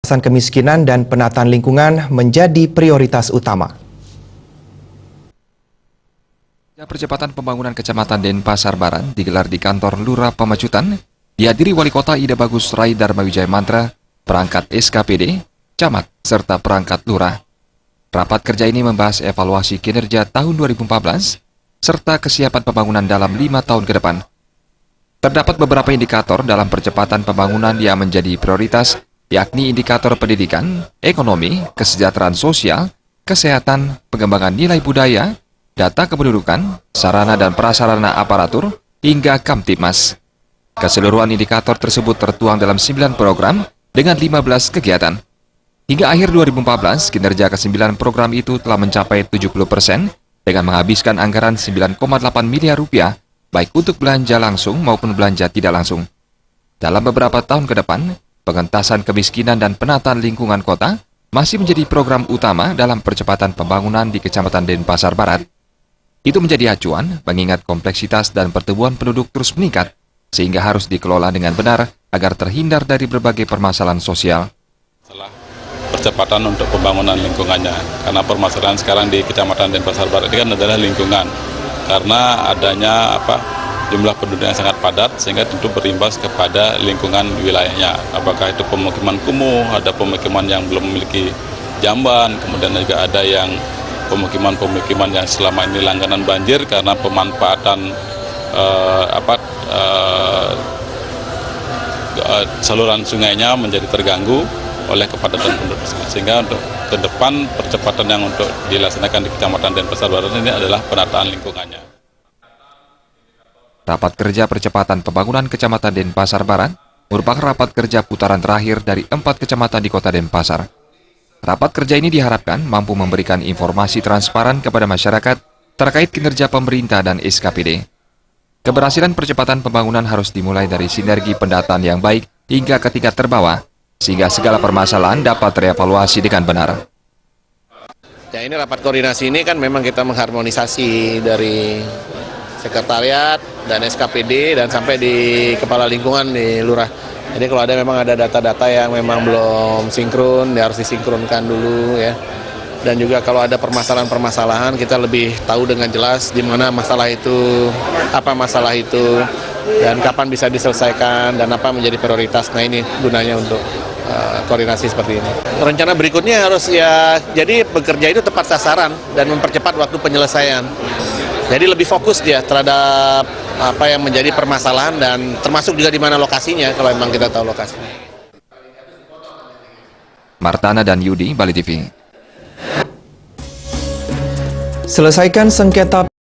pengentasan kemiskinan dan penataan lingkungan menjadi prioritas utama. Percepatan pembangunan Kecamatan Denpasar Barat digelar di kantor Lurah Pamacutan, dihadiri Wali Kota Ida Bagus Rai Dharma Wijaya Mantra, perangkat SKPD, camat, serta perangkat lurah. Rapat kerja ini membahas evaluasi kinerja tahun 2014, serta kesiapan pembangunan dalam 5 tahun ke depan. Terdapat beberapa indikator dalam percepatan pembangunan yang menjadi prioritas, yakni indikator pendidikan, ekonomi, kesejahteraan sosial, kesehatan, pengembangan nilai budaya, data kependudukan, sarana dan prasarana aparatur, hingga Kamtibmas. Keseluruhan indikator tersebut tertuang dalam 9 program dengan 15 kegiatan. Hingga akhir 2014, kinerja ke-9 program itu telah mencapai 70% dengan menghabiskan anggaran 9,8 miliar rupiah, baik untuk belanja langsung maupun belanja tidak langsung. Dalam beberapa tahun ke depan, pengentasan kemiskinan dan penataan lingkungan kota masih menjadi program utama dalam percepatan pembangunan di Kecamatan Denpasar Barat. Itu menjadi acuan mengingat kompleksitas dan pertumbuhan penduduk terus meningkat, sehingga harus dikelola dengan benar agar terhindar dari berbagai permasalahan sosial. Percepatan untuk pembangunan lingkungannya, karena permasalahan sekarang di Kecamatan Denpasar Barat ini kan adalah lingkungan, karena adanya jumlah penduduk yang sangat padat sehingga tentu berimbas kepada lingkungan wilayahnya. Apakah itu pemukiman kumuh, ada pemukiman yang belum memiliki jamban, kemudian juga ada yang pemukiman-pemukiman yang selama ini langganan banjir karena pemanfaatan saluran sungainya menjadi terganggu oleh kepadatan penduduk. Sehingga untuk ke depan percepatan yang untuk dilaksanakan di Kecamatan Denpasar Barat ini adalah penataan lingkungannya. Rapat kerja percepatan pembangunan Kecamatan Denpasar Barat merupakan rapat kerja putaran terakhir dari 4 kecamatan di Kota Denpasar. Rapat kerja ini diharapkan mampu memberikan informasi transparan kepada masyarakat terkait kinerja pemerintah dan SKPD. Keberhasilan percepatan pembangunan harus dimulai dari sinergi pendataan yang baik hingga ke tingkat terbawah, sehingga segala permasalahan dapat terevaluasi dengan benar. Ya, ini rapat koordinasi ini kan memang kita mengharmonisasi dari sekretariat dan SKPD dan sampai di kepala lingkungan di lurah. Jadi kalau memang ada data-data yang memang belum sinkron, ya harus disinkronkan dulu ya. Dan juga kalau ada permasalahan-permasalahan kita lebih tahu dengan jelas di mana masalah itu, apa masalah itu, dan kapan bisa diselesaikan dan apa menjadi prioritas. Nah ini gunanya untuk koordinasi seperti ini. Rencana berikutnya harus jadi bekerja itu tepat sasaran dan mempercepat waktu penyelesaian. Jadi lebih fokus dia terhadap apa yang menjadi permasalahan dan termasuk juga di mana lokasinya kalau memang kita tahu lokasinya. Martana dan Yudi, Bali TV. Selesaikan sengketa